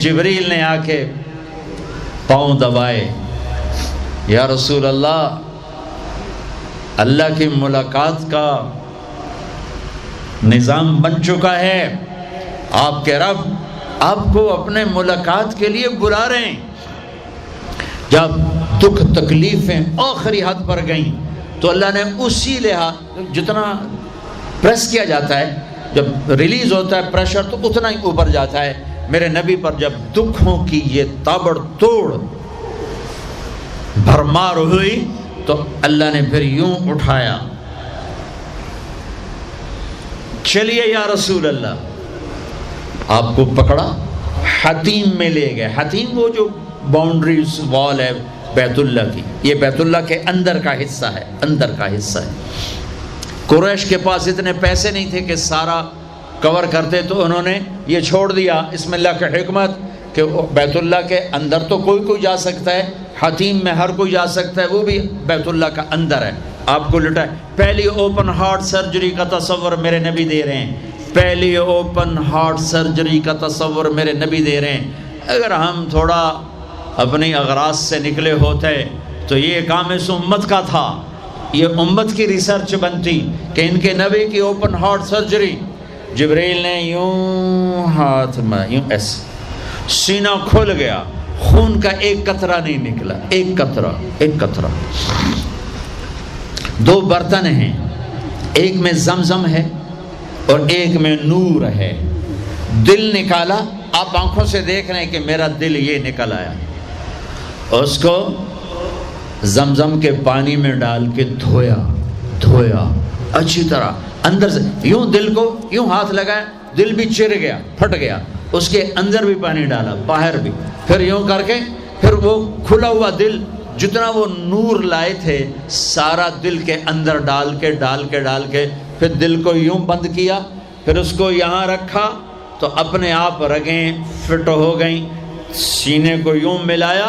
جبریل نے آ کے پاؤں دبائے، یا رسول اللہ، اللہ کی ملاقات کا نظام بن چکا ہے، آپ کے رب آپ کو اپنے ملاقات کے لیے بلا رہے ہیں۔ جب دکھ تکلیفیں آخری حد پر گئیں تو اللہ نے اسی لحاظ، جتنا پریس کیا جاتا ہے، جب ریلیز ہوتا ہے پریشر تو اتنا ہی اوپر جاتا ہے، میرے نبی پر جب دکھوں کی یہ تابڑ توڑ بھرمار ہوئی تو اللہ نے پھر یوں اٹھایا، چلیے یا رسول اللہ، آپ کو پکڑا، حتیم میں لے گئے۔ حتیم وہ جو باؤنڈریز وال ہے بیت اللہ کی، یہ بیت اللہ کے اندر کا حصہ ہے، اندر کا حصہ ہے۔ قریش کے پاس اتنے پیسے نہیں تھے کہ سارا کور کرتے، تو انہوں نے یہ چھوڑ دیا، اس میں اللہ کی حکمت کہ بیت اللہ کے اندر تو کوئی جا سکتا ہے، حتیم میں ہر کوئی جا سکتا ہے، وہ بھی بیت اللہ کا اندر ہے، آپ کو لٹائے۔ پہلی اوپن ہارٹ سرجری کا تصور میرے نبی دے رہے ہیں، پہلی اوپن ہارٹ سرجری کا تصور میرے نبی دے رہے ہیں۔ اگر ہم تھوڑا اپنی اغراض سے نکلے ہوتے تو یہ کام اس امت کا تھا، یہ امت کی ریسرچ بنتی کہ ان کے نبی کی اوپن ہارٹ سرجری۔ جبریل نے یوں ہاتھ میں یوں ایسے، سینہ کھل گیا، خون کا ایک قطرہ نہیں نکلا، ایک قطرہ۔ دو برتن ہیں، ایک میں زمزم ہے اور ایک میں نور ہے۔ دل نکالا، آپ آنکھوں سے دیکھ رہے ہیں کہ میرا دل یہ نکل آیا، اس کو زمزم کے پانی میں ڈال کے دھویا اچھی طرح، اندر سے یوں دل کو یوں ہاتھ لگایا، دل بھی چر گیا، پھٹ گیا، اس کے اندر بھی پانی ڈالا، باہر بھی، پھر یوں کر کے پھر وہ کھلا ہوا دل جتنا وہ نور لائے تھے سارا دل کے اندر ڈال کے پھر دل کو یوں بند کیا، پھر اس کو یہاں رکھا تو اپنے آپ رگیں فٹ ہو گئیں، سینے کو یوں ملایا،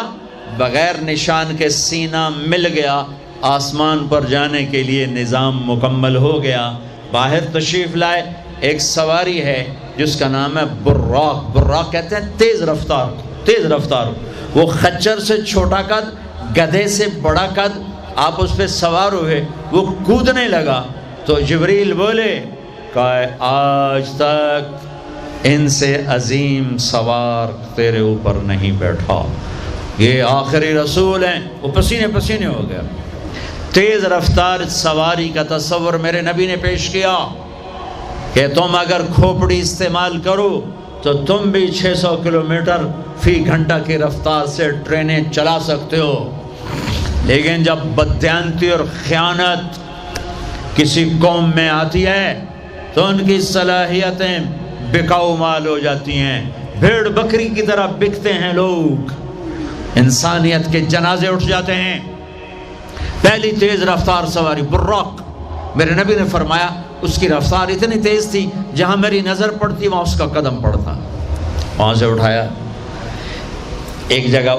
بغیر نشان کے سینہ مل گیا، آسمان پر جانے کے لیے نظام مکمل ہو گیا۔ باہر تشریف لائے، ایک سواری ہے جس کا نام ہے براق کہتے ہیں تیز رفتار، وہ خچر سے چھوٹا قد، گدھے سے بڑا قد، آپ اس پہ سوار ہوئے، وہ کودنے لگا تو جبریل بولے کہ آج تک ان سے عظیم سوار تیرے اوپر نہیں بیٹھا، یہ آخری رسول ہیں۔ وہ پسینے ہو گیا۔ تیز رفتار سواری کا تصور میرے نبی نے پیش کیا کہ تم اگر کھوپڑی استعمال کرو تو تم بھی 600 کلومیٹر فی گھنٹہ کی رفتار سے ٹرینیں چلا سکتے ہو، لیکن جب بددیانتی اور خیانت کسی قوم میں آتی ہے تو ان کی صلاحیتیں بکاؤ مال ہو جاتی ہیں، بھیڑ بکری کی طرح بکتے ہیں لوگ، انسانیت کے جنازے اٹھ جاتے ہیں۔ پہلی تیز رفتار سواری براق، میرے نبی نے فرمایا اس کی رفتار اتنی تیز تھی جہاں میری نظر پڑتی وہاں اس کا قدم پڑتا، وہاں سے اٹھایا، ایک جگہ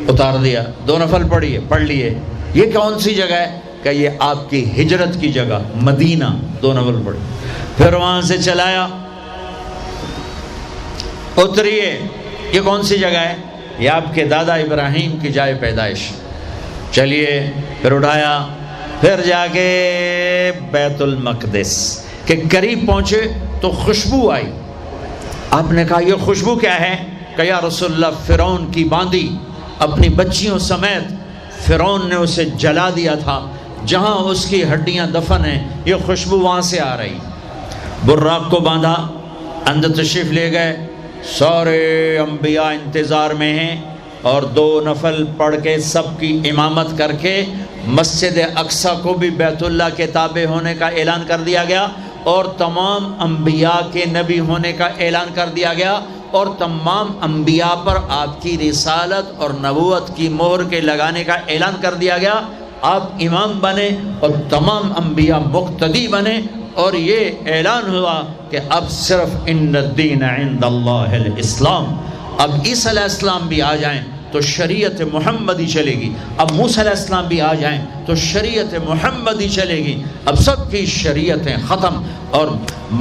اتار دیا، 2 نفل پڑھ لیے، یہ کون سی جگہ ہے کہ یہ آپ کی ہجرت کی جگہ مدینہ، 2 نفل پڑھی، پھر وہاں سے چلایا، اتریے، یہ کون سی جگہ ہے، یہ آپ کے دادا ابراہیم کی جائے پیدائش، چلیے، پھر اٹھایا، پھر جا کے بیت المقدس کے قریب پہنچے تو خوشبو آئی، آپ نے کہا یہ خوشبو کیا ہے؟ کہ یا رسول اللہ، فرعون کی باندی اپنی بچیوں سمیت فرعون نے اسے جلا دیا تھا، جہاں اس کی ہڈیاں دفن ہیں، یہ خوشبو وہاں سے آ رہی۔ براق کو باندھا، اندر تشریف لے گئے، سارے انبیاء انتظار میں ہیں، اور 2 نفل پڑھ کے سب کی امامت کر کے مسجد اقصیٰ کو بھی بیت اللہ کے تابع ہونے کا اعلان کر دیا گیا، اور تمام انبیاء کے نبی ہونے کا اعلان کر دیا گیا، اور تمام انبیاء پر آپ کی رسالت اور نبوت کی مہر کے لگانے کا اعلان کر دیا گیا۔ آپ امام بنے اور تمام انبیاء مقتدی بنے، اور یہ اعلان ہوا کہ اب صرف ان الدین عند اللہ الاسلام، اب عیسیٰ علیہ السلام بھی آ جائیں تو شریعت محمدی چلے گی، اب موسیٰ علیہ السلام بھی آ جائیں تو شریعت محمدی چلے گی، اب سب کی شریعتیں ختم، اور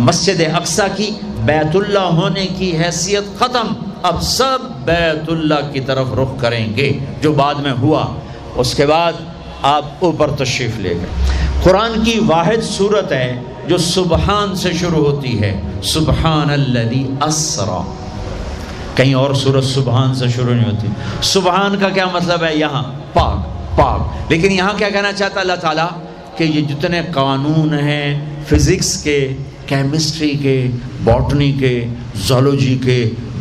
مسجد اقصیٰ کی بیت اللہ ہونے کی حیثیت ختم، اب سب بیت اللہ کی طرف رخ کریں گے، جو بعد میں ہوا۔ اس کے بعد آپ اوپر تشریف لے گئے۔ قرآن کی واحد سورت ہے جو سبحان سے شروع ہوتی ہے، سبحان الذی اسرا۔ کہیں اور سورت سبحان سے شروع نہیں ہوتی۔ سبحان کا کیا مطلب ہے؟ یہاں پاک پاک، لیکن یہاں کیا کہنا چاہتا ہے اللہ تعالیٰ کہ یہ جتنے قانون ہیں فزکس کے، کیمسٹری کے، باٹنی کے، زولوجی کے،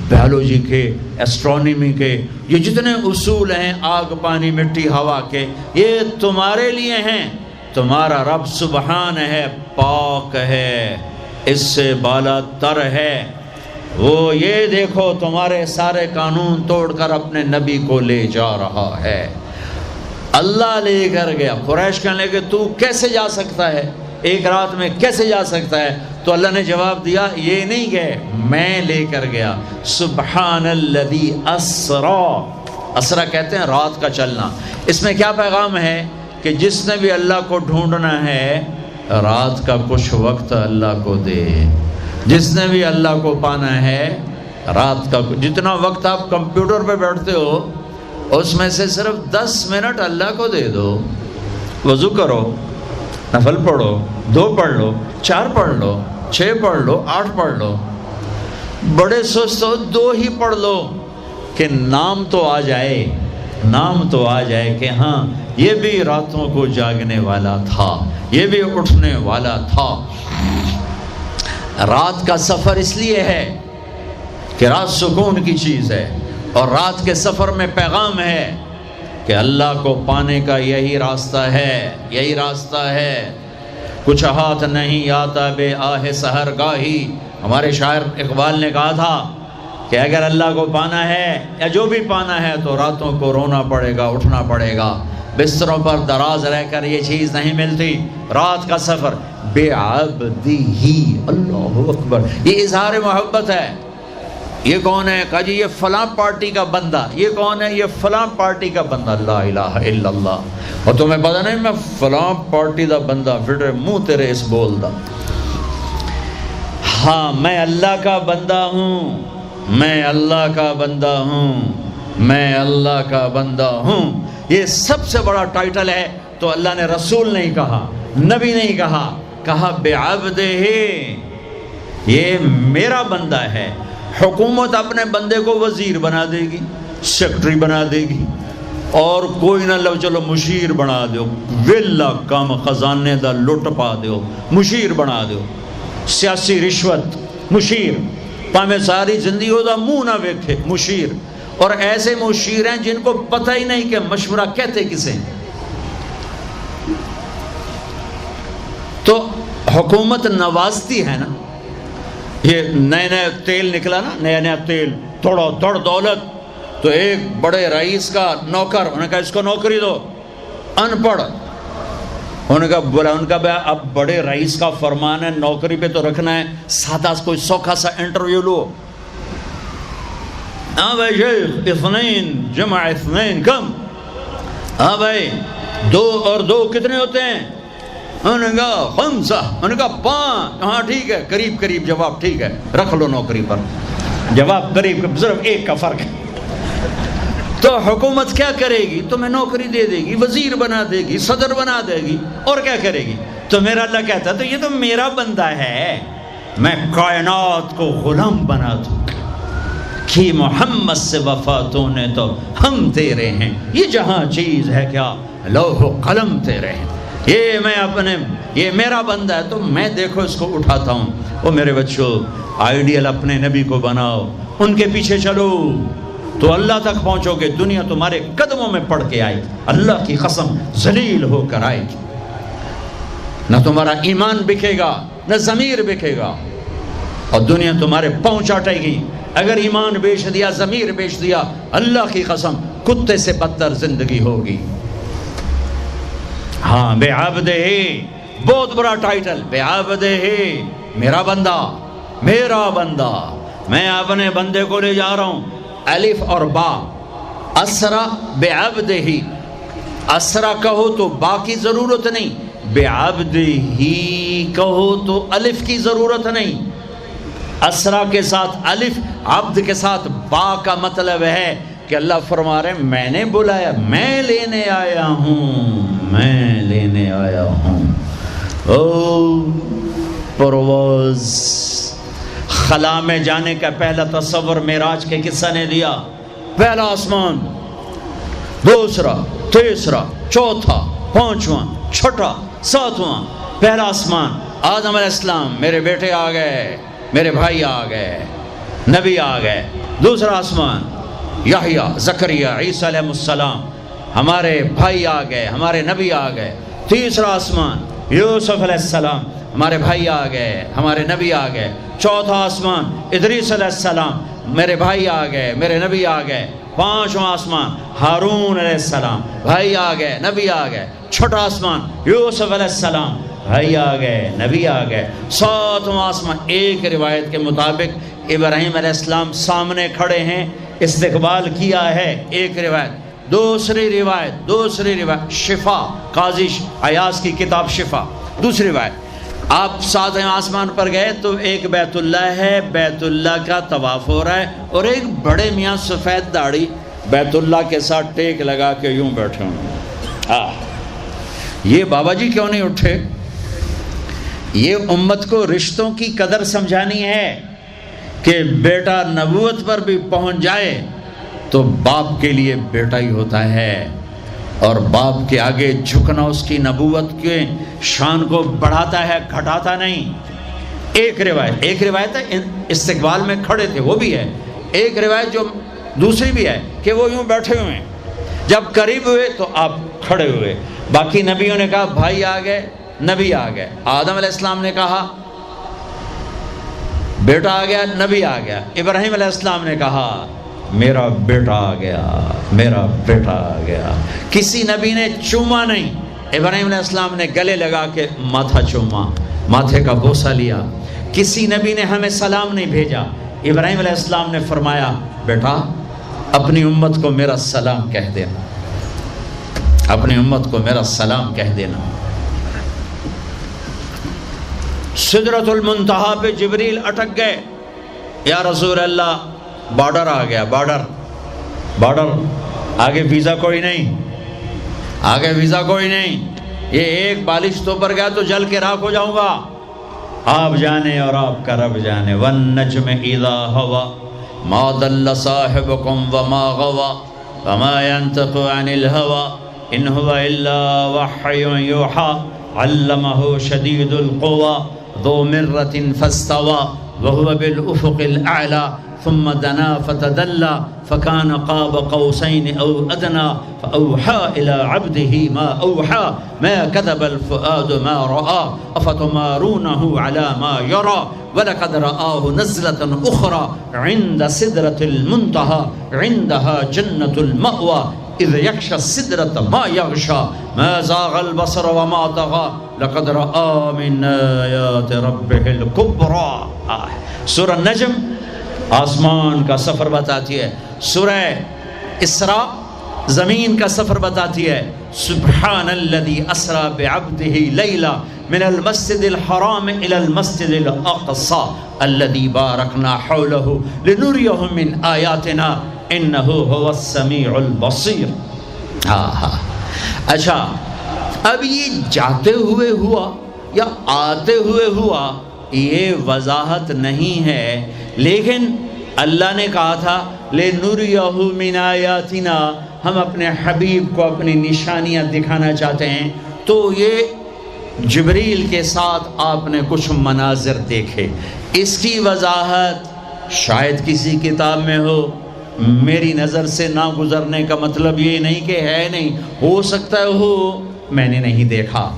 بیولوجی کے، ایسٹرونومی کے، یہ جتنے اصول ہیں آگ پانی مٹی ہوا کے، یہ تمہارے لیے ہیں۔ تمہارا رب سبحان ہے، پاک ہے، اس سے بالا تر ہے۔ وہ یہ دیکھو تمہارے سارے قانون توڑ کر اپنے نبی کو لے جا رہا ہے۔ اللہ لے کر گیا۔ قریش کہنے لگے تو کیسے جا سکتا ہے، ایک رات میں کیسے جا سکتا ہے؟ تو اللہ نے جواب دیا یہ نہیں گئے، میں لے کر گیا۔ سبحان الذی اسرا، اسرا کہتے ہیں رات کا چلنا۔ اس میں کیا پیغام ہے کہ جس نے بھی اللہ کو ڈھونڈنا ہے رات کا کچھ وقت اللہ کو دے، جس نے بھی اللہ کو پانا ہے رات کا جتنا وقت آپ کمپیوٹر پہ بیٹھتے ہو اس میں سے صرف 10 منٹ اللہ کو دے دو۔ وضو کرو، نفل پڑھو، 2 پڑھ لو، 4 پڑھ لو، 6 پڑھ لو، 8 پڑھ لو، بڑے سست ہو 2 ہی پڑھ لو کہ نام تو آ جائے، نام تو آ جائے کہ ہاں یہ بھی راتوں کو جاگنے والا تھا، یہ بھی اٹھنے والا تھا۔ رات کا سفر اس لیے ہے کہ رات سکون کی چیز ہے، اور رات کے سفر میں پیغام ہے کہ اللہ کو پانے کا یہی راستہ ہے، یہی راستہ ہے۔ کچھ ہاتھ نہیں آتا بے آہ سحر گاہی، ہمارے شاعر اقبال نے کہا تھا کہ اگر اللہ کو پانا ہے یا جو بھی پانا ہے تو راتوں کو رونا پڑے گا، اٹھنا پڑے گا، بستروں پر دراز رہ کر یہ چیز نہیں ملتی۔ رات کا سفر بے عبدی، اللہ اکبر، یہ اظہار محبت ہے۔ یہ کون ہے؟ کہا جی یہ فلاں پارٹی کا بندہ۔ یہ کون ہے؟ یہ فلاں پارٹی کا بندہ۔ لا الہ الا اللہ۔ اور تمہیں پتہ نہیں میں فلاں پارٹی دا بندہ، پھر منہ تیرے اس بول دا۔ ہاں میں اللہ کا بندہ ہوں، میں اللہ کا بندہ ہوں، میں اللہ کا بندہ ہوں۔ یہ سب سے بڑا ٹائٹل ہے۔ تو اللہ نے رسول نہیں کہا، نبی نہیں کہا، کہا بعبدہ، یہ میرا بندہ ہے۔ حکومت اپنے بندے کو وزیر بنا دے گی، سیکٹری بنا دے گی، اور کوئی نہ لو چلو مشیر بنا دو، ویلا کم خزانے دا لٹ پا دو، مشیر بنا دو، سیاسی رشوت، مشیر، پامے ساری زندگی ہو دا منہ نہ ویکھے، مشیر۔ اور ایسے مشیر ہیں جن کو پتہ ہی نہیں کہ مشورہ کہتے کسے۔ تو حکومت نوازتی ہے نا، یہ نئے نئے تیل نکلا نا، نیا نیا تیل، توڑو توڑ دولت، تو ایک بڑے رئیس کا نوکر، انہوں نے کہا اس کو نوکری دو، ان پڑھ، انہوں نے کہا بولا، ان کا اب بڑے رئیس کا فرمان ہے نوکری پہ تو رکھنا ہے، سادہ کوئی سوکھا سا انٹرویو لو۔ ہاں بھائی شیخ، اثنین جمع اثنین کم، ہاں بھائی 2 اور 2 کتنے ہوتے ہیں؟ انہوں نے کہا 5، انہوں نے کہا 5، ہاں ٹھیک ہے، قریب قریب جواب، ٹھیک ہے رکھ لو نوکری پر، جواب قریب، صرف 1 کا فرق ہے۔ تو حکومت کیا کرے گی؟ تمہیں نوکری دے دے گی، وزیر بنا دے گی، صدر بنا دے گی، اور کیا کرے گی؟ تو میرا اللہ کہتا ہے تو یہ تو میرا بندہ ہے، میں کائنات کو غلام بنا دوں کہ محمد سے وفاتوں نے تو ہم تیرے ہیں، یہ جہاں چیز ہے کیا لوح و قلم تیرے ہیں، یہ میں اپنے، یہ میرا بندہ ہے تو میں دیکھو اس کو اٹھاتا ہوں۔ وہ میرے بچوں آئیڈیل اپنے نبی کو بناؤ، ان کے پیچھے چلو تو اللہ تک پہنچو گے، دنیا تمہارے قدموں میں پڑ کے آئے گی، اللہ کی قسم ذلیل ہو کر آئے گی، نہ تمہارا ایمان بکے گا نہ ضمیر بکے گا، اور دنیا تمہارے پاؤں چاٹے گی۔ اگر ایمان بیچ دیا، ضمیر بیچ دیا، اللہ کی قسم کتے سے بدتر زندگی ہوگی۔ ہاں بے عبدہ، بہت بڑا ٹائٹل، بے عبدہ، میرا بندہ، میرا بندہ، میں اپنے بندے کو لے جا رہا ہوں۔ الف اور با، اسرا بے عبدہ، اسرا کہو تو با کی ضرورت نہیں، بے عبدہ کہو تو الف کی ضرورت نہیں۔ اسرا کے ساتھ الف، عبد کے ساتھ با کا مطلب ہے کہ اللہ فرما رہے ہیں میں نے بلایا، میں لینے آیا ہوں، میں لینے آیا ہوں۔ او پرواز، خلا میں جانے کا پہلا تصور معراج کے قصہ نے دیا۔ پہلا آسمان، دوسرا، تیسرا، چوتھا، پانچواں، چھٹا، ساتواں۔ پہلا آسمان، آدم علیہ السلام، میرے بیٹے آ گئے، میرے بھائی آ گئے، نبی آ گئے۔ دوسرا آسمان، یحییٰ، زکریا، عیسیٰ علیہ السلام، ہمارے بھائی آ گئے، ہمارے نبی آ گئے۔ تیسرا آسمان، یوسف علیہ السلام، ہمارے بھائی آ گئے، ہمارے نبی آ گئے۔ چوتھا آسمان، ادریس علیہ السلام، میرے بھائی آ گئے، میرے نبی آ گئے۔ پانچواں آسمان، ہارون علیہ السلام، بھائی آ گئے، نبی آ گئے۔ چھٹا آسمان، یوسف علیہ السلام، بھائی آ گئے، نبی آ گئے۔ ساتواں آسمان، ایک روایت کے مطابق ابراہیم علیہ السلام سامنے کھڑے ہیں، استقبال کیا ہے، ایک روایت۔ دوسری روایت شفا، قاضی عیاض کی کتاب شفا، دوسری روایت، آپ ساتویں آسمان پر گئے تو ایک بیت اللہ ہے، بیت اللہ کا طواف ہو رہا ہے، اور ایک بڑے میاں سفید داڑھی بیت اللہ کے ساتھ ٹیک لگا کے یوں بیٹھے ہوں۔ یہ بابا جی کیوں نہیں اٹھے؟ یہ امت کو رشتوں کی قدر سمجھانی ہے کہ بیٹا نبوت پر بھی پہنچ جائے تو باپ کے لیے بیٹا ہی ہوتا ہے، اور باپ کے آگے جھکنا اس کی نبوت کے شان کو بڑھاتا ہے، گھٹاتا نہیں۔ ایک روایت ہے استقبال میں کھڑے تھے، وہ بھی ہے۔ ایک روایت جو دوسری بھی ہے کہ وہ یوں بیٹھے ہوئے ہیں، جب قریب ہوئے تو آپ کھڑے ہوئے۔ باقی نبیوں نے کہا بھائی آ گئے، نبی آ گئے۔ آدم علیہ السلام نے کہا بیٹا آ گیا، نبی آ گیا۔ ابراہیم علیہ السلام نے کہا میرا بیٹا آ گیا، میرا بیٹا آ گیا۔ کسی نبی نے چوما نہیں، ابراہیم علیہ السلام نے گلے لگا کے ماتھا چوما، ماتھے کا بوسہ لیا۔ کسی نبی نے ہمیں سلام نہیں بھیجا، ابراہیم علیہ السلام نے فرمایا بیٹا اپنی امت کو میرا سلام کہہ دینا، اپنی امت کو میرا سلام کہہ دینا۔ سدرۃ المنتہا پہ جبریل اٹک گئے، یا رسول اللہ بارڈر آ گیا، بارڈر، آگے ویزا کوئی نہیں، آگے ویزا کوئی نہیں، یہ ایک بالش تو پر گیا تو جل کے راکھ ہو جاؤں گا۔ آپ جانے اور آپ کا رب جانے۔ والنجم اذا ہوا ما ضل صاحبکم وما غوا وما ينطق عن الهوى ان هو الا وحی یوحی علمہ شدید القوى ذو مرة فاستوى وهو بالافق الاعلى ثم دنا فتدلى فكان قاب قوسين أو أدنى فأوحى إلى عبده ما أوحى ما كذب الفؤاد ما رأى أفتمارونه على ما يرى ولقد رآه نزلة أخرى عند سدرة المنتهى عندها جنة المأوى إذ يغشى السدرة ما يغشى ما زاغ البصر وما طغى لقد رأى من آيات ربه الكبرى۔ سورہ النجم آسمان کا سفر بتاتی ہے، سورہ اسراء زمین کا سفر بتاتی ہے۔ سبحان الذی اسری بعبدہ لیلا من المسجد الحرام الى المسجد الاقصى الذی بارکنا حولہ لنریہ من آیاتنا انہ هو السمیع البصیر۔ اچھا اب یہ جاتے ہوئے ہوا یا آتے ہوئے ہوا یہ وضاحت نہیں ہے، لیکن اللہ نے کہا تھا لِنُرِيَهُ مِنْ آیاتنا، ہم اپنے حبیب کو اپنی نشانیاں دکھانا چاہتے ہیں۔ تو یہ جبریل کے ساتھ آپ نے کچھ مناظر دیکھے، اس کی وضاحت شاید کسی کتاب میں ہو، میری نظر سے نہ گزرنے کا مطلب یہ نہیں کہ ہے نہیں، ہو سکتا ہے ہو، میں نے نہیں دیکھا۔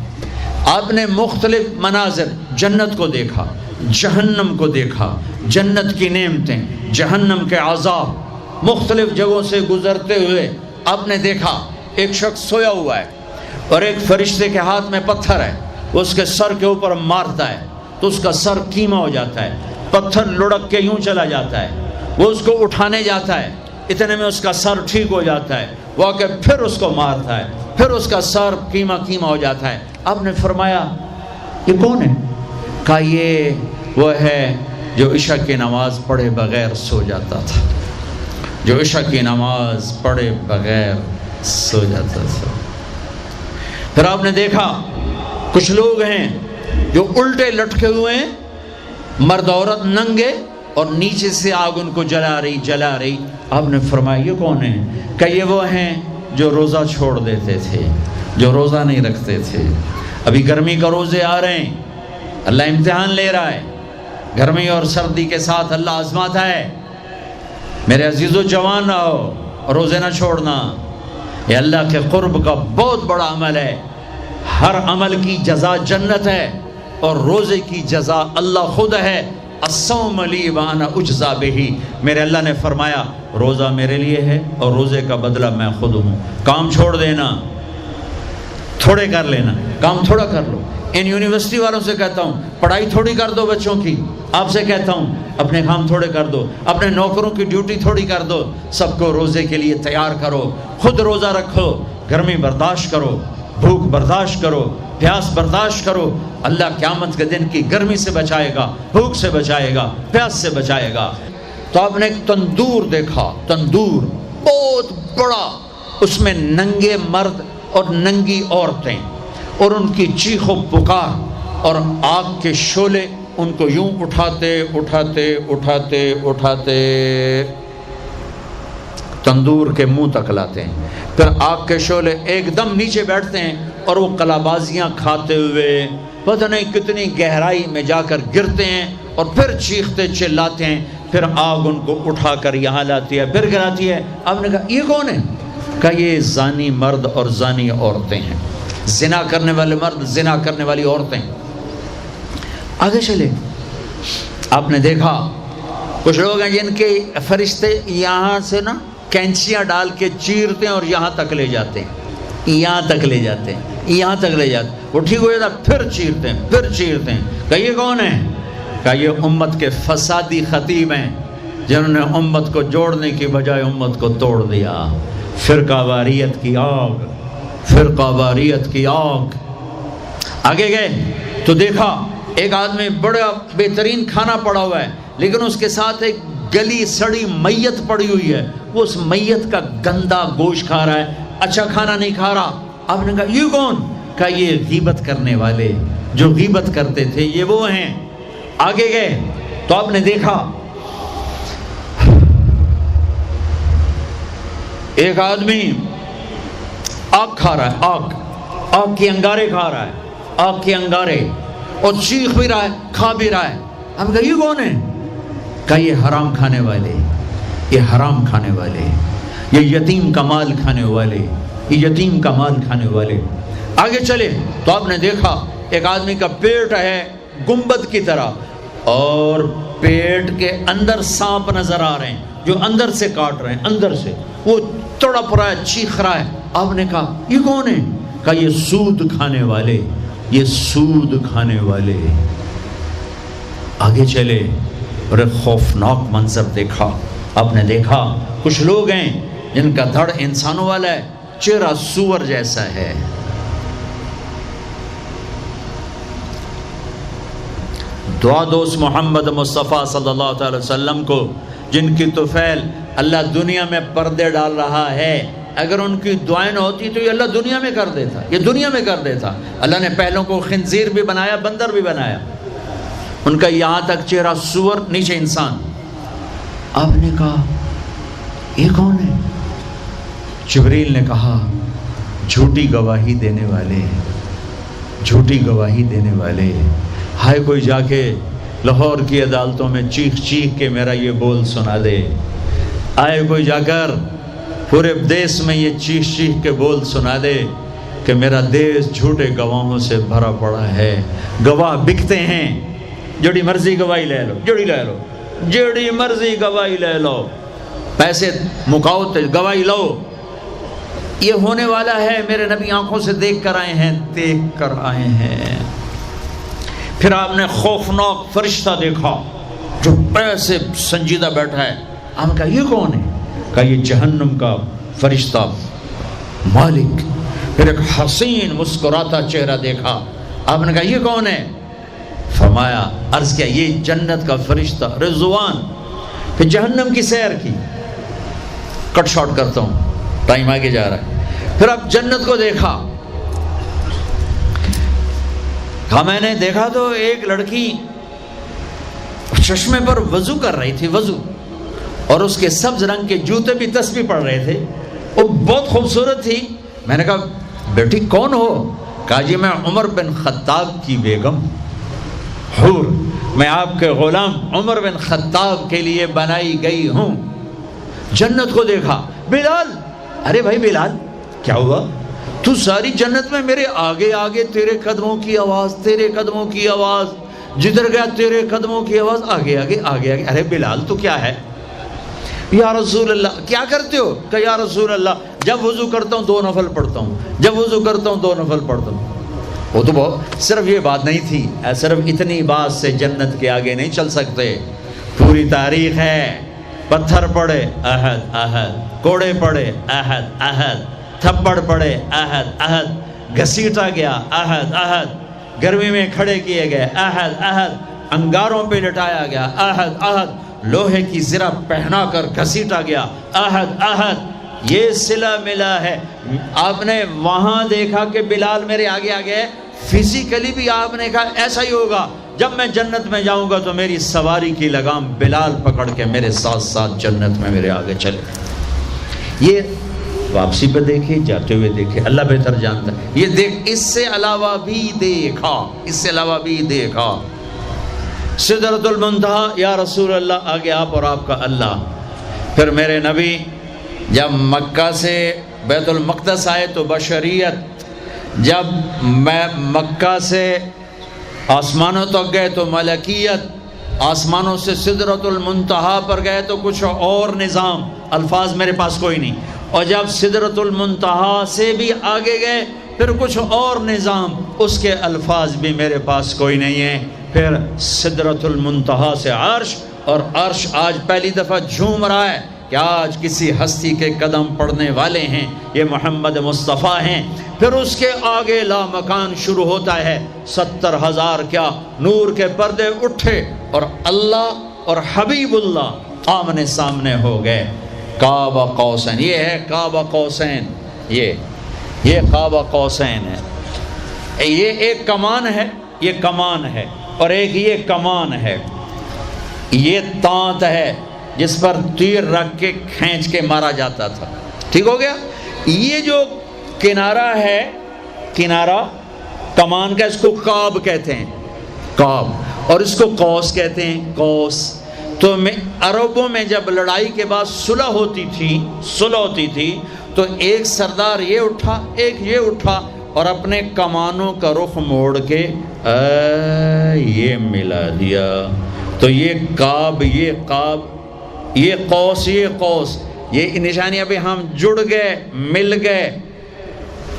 آپ نے مختلف مناظر، جنت کو دیکھا، جہنم کو دیکھا، جنت کی نعمتیں، جہنم کے عذاب، مختلف جگہوں سے گزرتے ہوئے آپ نے دیکھا ایک شخص سویا ہوا ہے اور ایک فرشتے کے ہاتھ میں پتھر ہے، وہ اس کے سر کے اوپر مارتا ہے تو اس کا سر کیما ہو جاتا ہے، پتھر لڑک کے یوں چلا جاتا ہے، وہ اس کو اٹھانے جاتا ہے، اتنے میں اس کا سر ٹھیک ہو جاتا ہے، وہ آ کے پھر اس کو مارتا ہے، پھر اس کا سر کیما ہو جاتا ہے۔ آپ نے فرمایا یہ کون ہے؟ کہا یہ وہ ہے جو عشاء کی نماز پڑھے بغیر سو جاتا تھا، جو عشاء کی نماز پڑھے بغیر سو جاتا تھا۔ پھر آپ نے دیکھا کچھ لوگ ہیں جو الٹے لٹکے ہوئے ہیں، مرد عورت ننگے، اور نیچے سے آگ ان کو جلا رہی۔ آپ نے فرمایا یہ کون ہیں؟ کہ یہ وہ ہیں جو روزہ چھوڑ دیتے تھے، جو روزہ نہیں رکھتے تھے۔ ابھی گرمی کا روزے آ رہے ہیں، اللہ امتحان لے رہا ہے، گرمی اور سردی کے ساتھ اللہ آزماتا ہے۔ میرے عزیزو جوان رہو، روزے نہ چھوڑنا، یہ اللہ کے قرب کا بہت بڑا عمل ہے۔ ہر عمل کی جزا جنت ہے، اور روزے کی جزا اللہ خود ہے۔ الصوم لی وانا اجزا بہ، میرے اللہ نے فرمایا روزہ میرے لیے ہے اور روزے کا بدلہ میں خود ہوں۔ کام چھوڑ دینا، تھوڑے کر لینا، کام تھوڑا کر لو۔ ان یونیورسٹی والوں سے کہتا ہوں پڑھائی تھوڑی کر دو بچوں کی، آپ سے کہتا ہوں اپنے کام تھوڑے کر دو، اپنے نوکروں کی ڈیوٹی تھوڑی کر دو، سب کو روزے کے لیے تیار کرو، خود روزہ رکھو، گرمی برداشت کرو، بھوک برداشت کرو، پیاس برداشت کرو۔ اللہ قیامت کے دن کی گرمی سے بچائے گا، بھوک سے بچائے گا، پیاس سے بچائے گا۔ تو آپ نے ایک تندور دیکھا، تندور بہت بڑا، اس میں ننگے مرد اور ننگی عورتیں، اور ان کی چیخ و پکار، اور آگ کے شعلے ان کو یوں اٹھاتے تندور کے منہ تک لاتے ہیں۔ پھر آگ کے شعلے ایک دم نیچے بیٹھتے ہیں، اور وہ قلابازیاں کھاتے ہوئے پتہ نہیں کتنی گہرائی میں جا کر گرتے ہیں، اور پھر چیختے چلاتے ہیں۔ پھر آگ ان کو اٹھا کر یہاں لاتی ہے، پھر گراتی ہے۔ آپ نے کہا یہ کون ہے؟ کہا یہ زانی مرد اور زانی عورتیں ہیں، زنا کرنے والے مرد، زنا کرنے والی عورتیں۔ آگے چلے، آپ نے دیکھا کچھ لوگ ہیں جن کے فرشتے یہاں سے نا کینچیاں ڈال کے چیرتے ہیں اور یہاں تک لے جاتے ہیں، یہاں تک لے جاتے ہیں، یہاں تک لے جاتے ہیں، وہ ٹھیک ہو جاتا پھر چیرتے ہیں، پھر چیرتے ہیں۔ کہ یہ کون ہے؟ کہ یہ امت کے فسادی خطیب ہیں، جنہوں نے امت کو جوڑنے کی بجائے امت کو توڑ دیا۔ فرقہ واریت کی آگ، فرقہ واریت کی آگ۔ آگے گئے تو دیکھا ایک آدمی بڑا بہترین کھانا پڑا ہوا ہے، لیکن اس کے ساتھ ایک گلی سڑی میت پڑی ہوئی ہے، وہ اس میت کا گندا گوشت کھا رہا ہے، اچھا کھانا نہیں کھا رہا۔ آپ نے کہا یہ کون؟ کہا یہ غیبت کرنے والے، جو غیبت کرتے تھے یہ وہ ہیں۔ آگے گئے تو آپ نے دیکھا ایک آدمی آگ کھا رہا ہے، آگ کے انگارے کھا رہا ہے، آگ کے انگارے، اور چیخ بھی رہا ہے، کھا بھی رہا ہے۔ ہم کہا یہ کون ہے؟ کہا یہ حرام کھانے والے، یہ حرام کھانے والے، یہ یتیم کا مال کھانے والے، یہ یتیم کا مال کھانے والے۔ آگے چلے تو آپ نے دیکھا ایک آدمی کا پیٹ ہے گنبد کی طرح، اور پیٹ کے اندر سانپ نظر آ رہے ہیں جو اندر سے کاٹ رہے ہیں، اندر سے وہ تڑپ رہا ہے، چیخ رہا ہے۔ آپ نے کہا یہ کون ہے؟ کہا یہ سود کھانے والے، یہ سود کھانے والے۔ آگے چلے اور ایک خوفناک منظر دیکھا۔ آپ نے دیکھا کچھ لوگ ہیں جن کا دھڑ انسانوں والا ہے، چہرہ سور جیسا ہے۔ دعا دو اس محمد مصطفیٰ صلی اللہ تعالی وسلم کو، جن کی طفیل اللہ دنیا میں پردے ڈال رہا ہے۔ اگر ان کی دعائیں نہ ہوتی تو یہ اللہ دنیا میں کر دیتا، یہ دنیا میں کر دیتا۔ اللہ نے پہلوں کو خنزیر بھی بنایا، بندر بھی بنایا، ان کا یہاں تک چہرہ سور، نیچے انسان۔ آپ نے کہا یہ کون ہے؟ جبریل نے کہا جھوٹی گواہی دینے والے، جھوٹی گواہی دینے والے۔ ہائے کوئی جا کے لاہور کی عدالتوں میں چیخ چیخ کے میرا یہ بول سنا دے، آئے کوئی جا کر پورے دیس میں یہ چیخ چیخ کے بول سنا دے کہ میرا دیس جھوٹے گواہوں سے بھرا پڑا ہے، گواہ بکتے ہیں، جڑی مرضی گواہی لے لو، جڑی لے لو، جڑی مرضی گواہی لے لو، پیسے مکاؤ تے گواہی لو۔ یہ ہونے والا ہے، میرے نبی آنکھوں سے دیکھ کر آئے ہیں، دیکھ کر آئے ہیں۔ پھر آپ نے خوفناک فرشتہ دیکھا جو ایسے سنجیدہ بیٹھا ہے۔ ہم کہا یہ کون ہے؟ کہا یہ جہنم کا فرشتہ مالک۔ پھر ایک حسین مسکراتا چہرہ دیکھا۔ آپ نے کہا یہ کون ہے؟ فرمایا، عرض کیا یہ جنت کا فرشتہ رضوان. پھر جہنم کی سیر کی. کٹ شارٹ کرتا ہوں، ٹائم آگے جا رہا ہے. پھر اب جنت کو دیکھا. کہا میں نے دیکھا تو ایک لڑکی چشمے پر وضو کر رہی تھی، وضو، اور اس کے سبز رنگ کے جوتے بھی تسبیح پڑھ رہے تھے. وہ بہت خوبصورت تھی. میں نے کہا بیٹی کون ہو؟ کہا جی میں عمر بن خطاب کی بیگم حور، میں آپ کے غلام عمر بن خطاب کے لیے بنائی گئی ہوں. جنت کو دیکھا. بلال، ارے بھائی بلال کیا ہوا؟ تو ساری جنت میں میرے آگے آگے، تیرے قدموں کی آواز، تیرے قدموں کی آواز، جدھر گیا تیرے قدموں کی آواز، آگے آگے آگے آگے. ارے بلال تو کیا ہے؟ یا رسول اللہ. کیا کرتے ہو؟ کہ یا رسول اللہ جب وضو کرتا ہوں 2 نفل پڑھتا ہوں، جب وضو کرتا ہوں 2 نفل پڑھتا ہوں. وہ تو بہت، صرف یہ بات نہیں تھی، صرف اتنی بات سے جنت کے آگے نہیں چل سکتے. پوری تاریخ ہے. پتھر پڑے احد احد، کوڑے پڑے احد احد، تھپڑ پڑے احد احد، گھسیٹا گیا احد احد، گرمی میں کھڑے کیے گئے احد احد، انگاروں پہ لٹایا گیا احد احد، لوہے کی زرہ پہنا کر گھسیٹا گیا احد احد. یہ صلہ ملا ہے. آپ نے وہاں دیکھا کہ بلال میرے آگے آگے ہے، فزیکلی بھی آپ نے کہا ایسا ہی ہوگا. جب میں جنت میں جاؤں گا تو میری سواری کی لگام بلال پکڑ کے میرے ساتھ ساتھ جنت میں میرے آگے چلے. یہ واپسی پہ دیکھے، جاتے ہوئے دیکھے، اللہ بہتر جانتا ہے. یہ دیکھ، اس سے علاوہ بھی دیکھا، اس سے علاوہ بھی دیکھا. سدرۃ المنتہا، یا رسول اللہ آگے آپ اور آپ کا اللہ. پھر میرے نبی جب مکہ سے بیت المقدس آئے تو بشریت، جب میں مکہ سے آسمانوں تک گئے تو ملکیت، آسمانوں سے سدرۃ المنتہا پر گئے تو کچھ اور نظام، الفاظ میرے پاس کوئی نہیں. اور جب سدرۃ المنتہا سے بھی آگے گئے پھر کچھ اور نظام، اس کے الفاظ بھی میرے پاس کوئی نہیں ہے. پھر سدرۃ المنتہا سے عرش، اور عرش آج پہلی دفعہ جھوم رہا ہے کہ آج کسی ہستی کے قدم پڑنے والے ہیں، یہ محمد مصطفیٰ ہیں. پھر اس کے آگے لامکان شروع ہوتا ہے. 70,000 کیا نور کے پردے اٹھے اور اللہ اور حبیب اللہ آمنے سامنے ہو گئے. کعبہ قوسین، یہ ہے کعبہ قوسین، یہ کعبہ قوسین ہے. یہ ایک کمان ہے، یہ کمان ہے، اور ایک یہ کمان ہے. یہ تانت ہے جس پر تیر رکھ کے کھینچ کے مارا جاتا تھا. ٹھیک ہو گیا. یہ جو کنارہ ہے، کنارہ کمان کا، اس کو کعب کہتے ہیں، کعب، اور اس کو قوس کہتے ہیں، قوس. تو عربوں میں جب لڑائی کے بعد صلح ہوتی تھی تو ایک سردار یہ اٹھا، ایک یہ اٹھا، اور اپنے کمانوں کا رخ موڑ کے یہ ملا دیا. تو یہ کعب، یہ کعب، یہ قوس، یہ قوس، یہ نشانیاں بھی ہم جڑ گئے، مل گئے،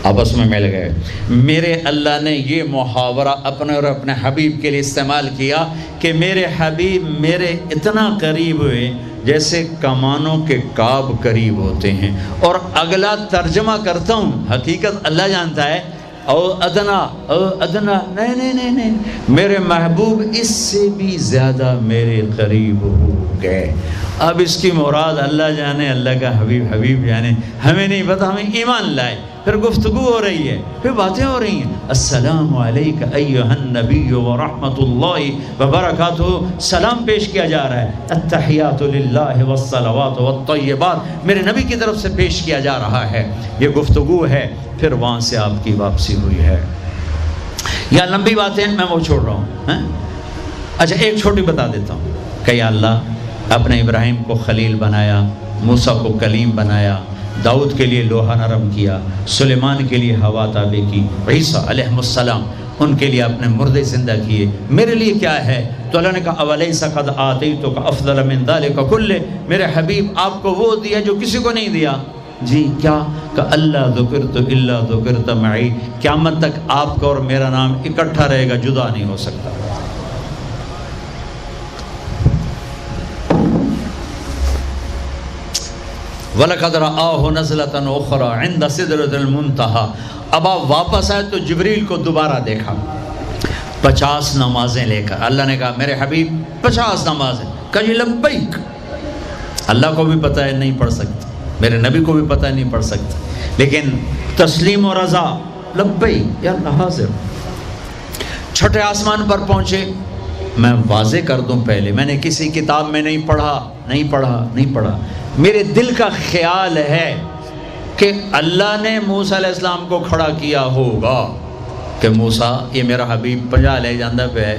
آپس میں مل گئے. میرے اللہ نے یہ محاورہ اپنے اور اپنے حبیب کے لیے استعمال کیا کہ میرے حبیب میرے اتنا قریب ہوئے جیسے کمانوں کے کعب قریب ہوتے ہیں. اور اگلا ترجمہ کرتا ہوں، حقیقت اللہ جانتا ہے. او ادنا، نہیں، میرے محبوب اس سے بھی زیادہ میرے قریب ہو گئے. اب اس کی مراد اللہ جانے، اللہ کا حبیب جانے، ہمیں نہیں پتہ. ہمیں ایمان لائے. پھر گفتگو ہو رہی ہے، پھر باتیں ہو رہی ہیں. السلام علیک ایھا النبی ورحمۃ اللہ وبرکاتہ. سلام پیش کیا جا رہا ہے. التحیات للہ والصلوات والطیبات میرے نبی کی طرف سے پیش کیا جا رہا ہے. یہ گفتگو ہے. پھر وہاں سے آپ کی واپسی ہوئی ہے. یا لمبی باتیں میں وہ چھوڑ رہا ہوں. اچھا ایک چھوٹی بتا دیتا ہوں کہ یا اللہ اپنے ابراہیم کو خلیل بنایا، موسیٰ کو کلیم بنایا، داؤد کے لیے لوہا نرم کیا، سلیمان کے لیے ہوا تابع کی، عیسیٰ علیہ السلام ان کے لیے اپنے مردے زندہ کیے. میرے لیے کیا ہے؟ تو اللہ نے کہا اولیس قد آتیتک افضل من ذلک کلہ. میرے حبیب آپ کو وہ دیا جو کسی کو نہیں دیا. جی کیا؟ کہ اللہ ذکرت الا ذکرت معی. قیامت تک آپ کا اور میرا نام اکٹھا رہے گا، جدا نہیں ہو سکتا. وَلَقَدْ رَآهُ نَزْلَةً أُخْرَى عِنْدَ سِدْرَةِ الْمُنْتَهَى. اب آپ واپس آئے تو جبریل کو دوبارہ دیکھا. 50 نمازیں لے کر. اللہ نے کہا میرے حبیب 50 نمازیں. کہا جی لبیک. اللہ کو بھی پتہ ہے نہیں پڑھ سکتے, میرے نبی کو بھی پتہ ہے نہیں پڑھ سکتے, لیکن تسلیم و رضا لبیک یا اللہ حاضر. چھٹے آسمان پر پہنچے. میں واضح کر دوں پہلے, میں نے کسی کتاب میں نہیں پڑھا. میرے دل کا خیال ہے کہ اللہ نے موسیٰ علیہ السلام کو کھڑا کیا ہوگا کہ موسیٰ یہ میرا حبیب 50 لے جاندہ پہ ہے,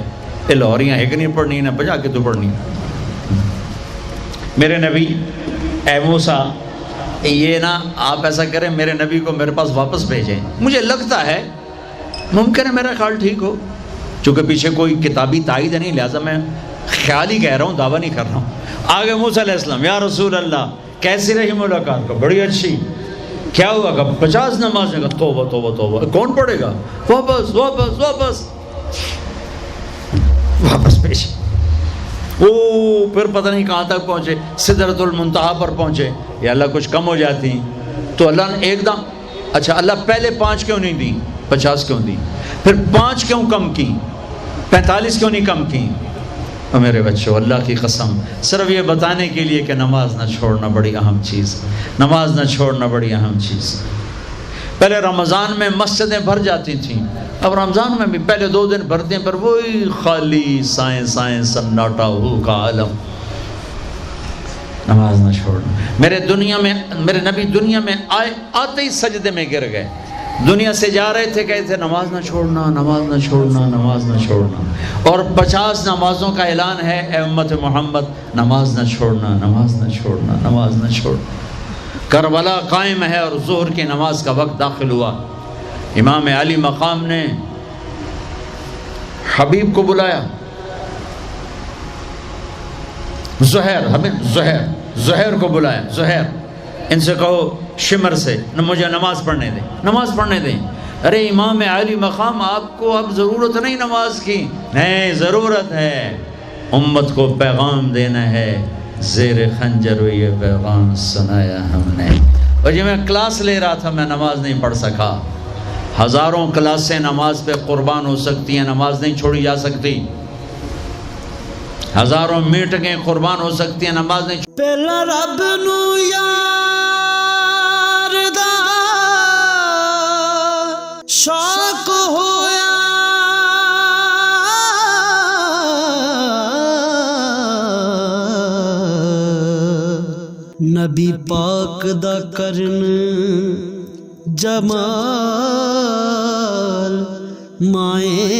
یہ لاہوریاں ایک نہیں پڑھنی نہ 50 کے تو پڑھنی. میرے نبی اے موسیٰ یہ نا آپ ایسا کریں میرے نبی کو میرے پاس واپس بھیجیں. مجھے لگتا ہے ممکن ہے میرا خیال ٹھیک ہو, چونکہ پیچھے کوئی کتابی تائید نہیں, لہٰذا میں خیال ہی کہہ رہا ہوں, دعویٰ نہیں کر رہا ہوں. آگے موسیٰ علیہ السلام یا رسول اللہ کیسی رہی ملاقات؟ کا بڑی اچھی. کیا ہوا؟ کہ 50 نمازیں. کا توبہ توبہ توبہ, کون پڑھے گا؟ واپس واپس واپس واپس پیش. پھر پتہ نہیں کہاں تک پہنچے, سدرۃ المنتہا پر پہنچے. یا اللہ کچھ کم ہو جاتی تو اللہ نے ایک دم, اچھا اللہ پہلے 5 کیوں نہیں دی, 50 کیوں دی, پھر 5 کیوں کم کی, 45 کیوں نہیں کم کی؟ اور میرے بچوں اللہ کی قسم صرف یہ بتانے کے لیے کہ نماز نہ چھوڑنا بڑی اہم چیز, نماز نہ چھوڑنا بڑی اہم چیز. پہلے رمضان میں مسجدیں بھر جاتی تھیں, اب رمضان میں بھی پہلے 2 دن بھرتے ہیں, پر وہی خالی سائیں سناٹا ہو کا عالم. نماز نہ چھوڑنا. میرے نبی دنیا میں آتے ہی سجدے میں گر گئے. دنیا سے جا رہے تھے, کہتے تھے نماز نہ چھوڑنا, نماز نہ چھوڑنا, نماز نہ چھوڑنا. اور 50 نمازوں کا اعلان ہے, اے امت محمد نماز نہ چھوڑنا, نماز نہ چھوڑنا, نماز نہ چھوڑنا. کربلا قائم ہے اور ظہر کی نماز کا وقت داخل ہوا. امام علی مقام نے حبیب کو بلایا. زہیر کو بلایا. زہیر ان سے کہو شمر سے مجھے نماز پڑھنے دیں. ارے امام علی مقام آپ کو اب ضرورت نہیں نماز کی. نہیں ضرورت ہے, امت کو پیغام دینا ہے. زیر خنجر یہ پیغام سنایا ہم نے. اور جب میں کلاس لے رہا تھا میں نماز نہیں پڑھ سکا. ہزاروں کلاسیں نماز پہ قربان ہو سکتی ہیں, نماز نہیں چھوڑی جا سکتی. ہزاروں میٹنگیں قربان ہو سکتی ہیں, نماز نہیں. پہلا رب نو یار دا شوق ہویا, نبی پاک دا کرن جمال مائیں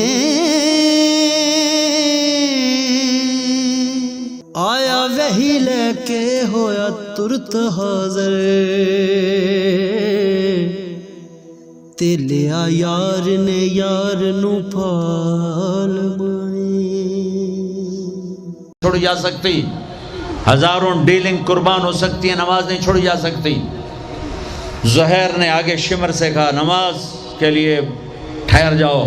آیا وہی لے کے ہویا ترت حاضر. تے لیا یار نے یار نو پال چھوڑی جا سکتی. ہزاروں ڈیلنگ قربان ہو سکتی ہیں, نماز نہیں چھوڑی جا سکتی. زہیر نے آگے شمر سے کہا نماز کے لیے ٹھہر جاؤ.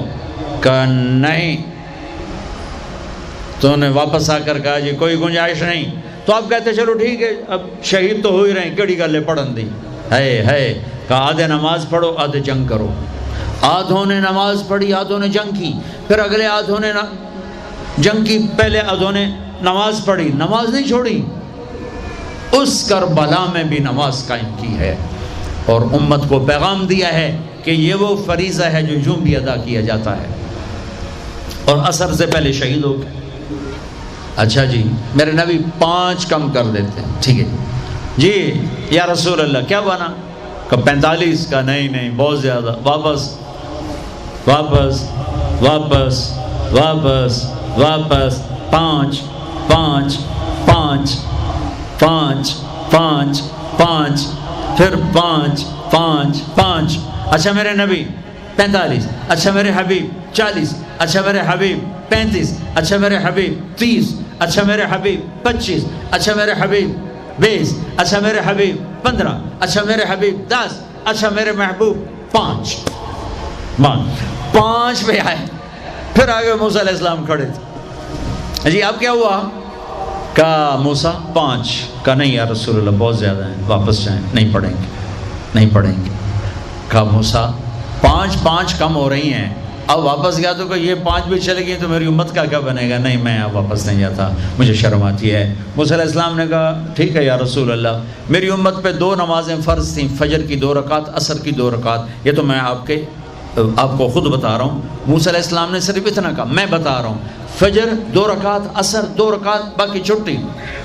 کہا نہیں. تو انہیں واپس آ کر کہا جی کوئی گنجائش نہیں. تو آپ کہتے چلو ٹھیک ہے, اب شہید تو ہو ہی رہے ہیں, کیڑی گلے پڑھن دی ہے. کہا آدھے نماز پڑھو آدھے جنگ کرو. آدھوں نے نماز پڑھی, آدھوں نے جنگ کی. پھر اگلے آدھوں نے جنگ کی, پہلے آدھوں نے نماز پڑھی, نماز نہیں چھوڑی. اس کربلا میں بھی نماز قائم کی ہے اور امت کو پیغام دیا ہے کہ یہ وہ فریضہ ہے جو یوں بھی ادا کیا جاتا ہے. اور عصر سے پہلے شہید ہو گئے. اچھا جی میرے نبی 5 کم کر دیتے ہیں. ٹھیک ہے جی یا رسول اللہ کیا بنا؟ کہ 45. کا نہیں بہت زیادہ. واپس واپس واپس واپس واپس 5 5 5 5 5 5 پھر 5 5 5. اچھا میرے نبی 45. اچھا میرے حبیب 40. اچھا میرے حبیب 35. اچھا میرے حبیب 30. اچھا میرے حبیب 25. اچھا میرے حبیب 20. اچھا میرے حبیب 15. اچھا میرے حبیب 10. اچھا میرے محبوب 5. 5 پہ آئے. پھر آگے موسیٰ علیہ السلام کھڑے تھے. جی اب کیا ہوا؟ کہا موسیٰ 5. کہا نہیں یا رسول اللہ بہت زیادہ ہیں, واپس جائیں, نہیں پڑھیں گے. کہا موسیٰ 5 کم ہو رہی ہیں, اب واپس گیا تو کہ یہ 5 بھی چلے گئی تو میری امت کا کیا بنے گا؟ نہیں، میں اب واپس نہیں جاتا، مجھے شرم آتی ہے۔ موسیٰ علیہ السلام نے کہا ٹھیک ہے یا رسول اللہ، میری امت پہ 2 نمازیں فرض تھیں، فجر کی 2 رکعت، عصر کی 2 رکعت، یہ تو میں آپ کو خود بتا رہا ہوں۔ موسیٰ علیہ السلام نے صرف اتنا کہا، میں بتا رہا ہوں، فجر 2 رکعت، عصر 2 رکعت، باقی چھٹی۔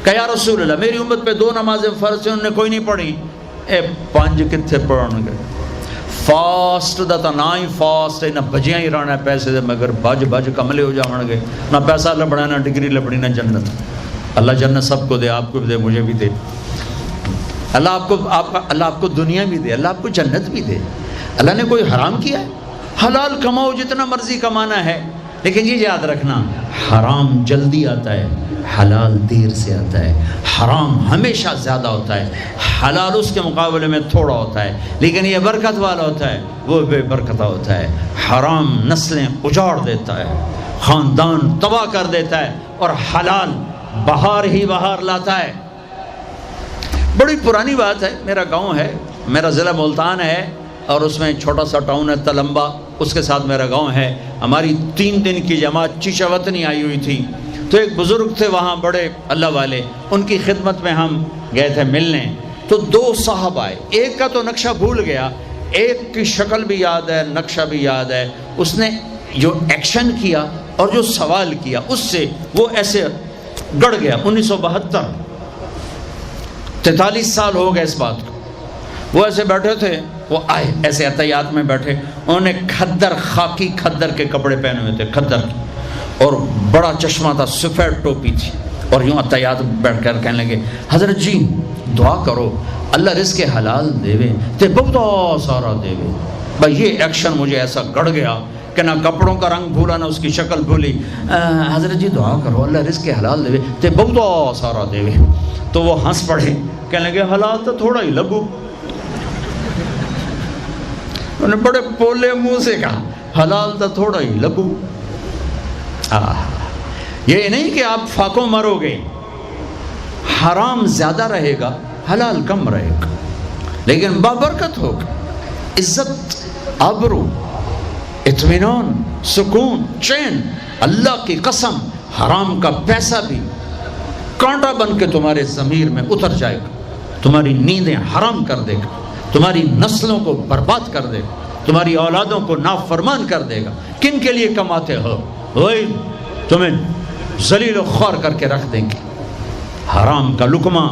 کہ یا رسول اللہ میری امت پہ 2 نمازیں فرض تھیں، انہوں نے کوئی نہیں پڑھی۔ 5 کتنے پڑھن گے؟ فاسٹ دا تا نہ ہی فاسٹ نہ بجیاں ہی رہنا پیسے دے، مگر بج کملے ہو جاؤں گے، نہ پیسہ لبڑا نہ ڈگری لبڑی نہ جنت۔ اللہ جنت سب کو دے، آپ کو بھی دے، مجھے بھی دے۔ اللہ آپ کو دنیا بھی دے، اللہ آپ کو جنت بھی دے۔ اللہ نے کوئی حرام کیا ہے؟ حلال کماؤ جتنا مرضی کمانا ہے، لیکن یہ یاد رکھنا حرام جلدی آتا ہے، حلال دیر سے آتا ہے۔ حرام ہمیشہ زیادہ ہوتا ہے، حلال اس کے مقابلے میں تھوڑا ہوتا ہے، لیکن یہ برکت والا ہوتا ہے، وہ بے برکتہ ہوتا ہے۔ حرام نسلیں اجاڑ دیتا ہے، خاندان تباہ کر دیتا ہے، اور حلال بہار ہی بہار لاتا ہے۔ بڑی پرانی بات ہے، میرا گاؤں ہے، میرا ضلع ملتان ہے، اور اس میں چھوٹا سا ٹاؤن ہے تلمبا، اس کے ساتھ میرا گاؤں ہے۔ ہماری 3 دن کی جماعت چیچا وطنی آئی ہوئی تھی، تو ایک بزرگ تھے وہاں بڑے اللہ والے، ان کی خدمت میں ہم گئے تھے ملنے۔ تو 2 صاحب آئے، ایک کا تو نقشہ بھول گیا، ایک کی شکل بھی یاد ہے، نقشہ بھی یاد ہے۔ اس نے جو ایکشن کیا اور جو سوال کیا اس سے وہ ایسے گڑ گیا۔ 1972، 43 سال ہو گئے اس بات کو۔ وہ ایسے بیٹھے تھے، وہ آئے ایسے عطیات میں بیٹھے، انہوں نے کھدر، خاکی کھدر کے کپڑے پہنے ہوئے تھے، کھدر کے، اور بڑا چشمہ تھا، سفید ٹوپی تھی، اور یوں عطیات بیٹھ کر کہنے لگے حضرت جی دعا کرو اللہ رزق حلال دے تے بہت سارا دے۔ بھائی یہ ایکشن مجھے ایسا گڑ گیا کہ نہ کپڑوں کا رنگ بھولا نہ اس کی شکل بھولی۔ حضرت جی دعا کرو اللہ رزق حلال دے تے بہت سارا دے۔ تو وہ ہنس پڑے، کہنے لگے حلال تو تھوڑا ہی لگو۔ انہوں نے بڑے پولے منہ سے کہا حلال تو تھوڑا ہی لگو۔ یہ نہیں کہ آپ فاقوں مرو گے، حرام زیادہ رہے گا، حلال کم رہے گا، لیکن بابرکت ہوگا، عزت، آبرو، اطمینان، سکون، چین۔ اللہ کی قسم حرام کا پیسہ بھی کانٹا بن کے تمہارے ضمیر میں اتر جائے گا، تمہاری نیندیں حرام کر دے گا، تمہاری نسلوں کو برباد کر دے گا، تمہاری اولادوں کو نافرمان کر دے گا۔ کن کے لیے کماتے ہو؟ وہی تمہیں ذلیل و خوار کر کے رکھ دیں گے۔ حرام کا لقمہ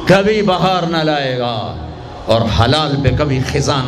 کبھی بہار نہ لائے گا، اور حلال پہ کبھی خزانہ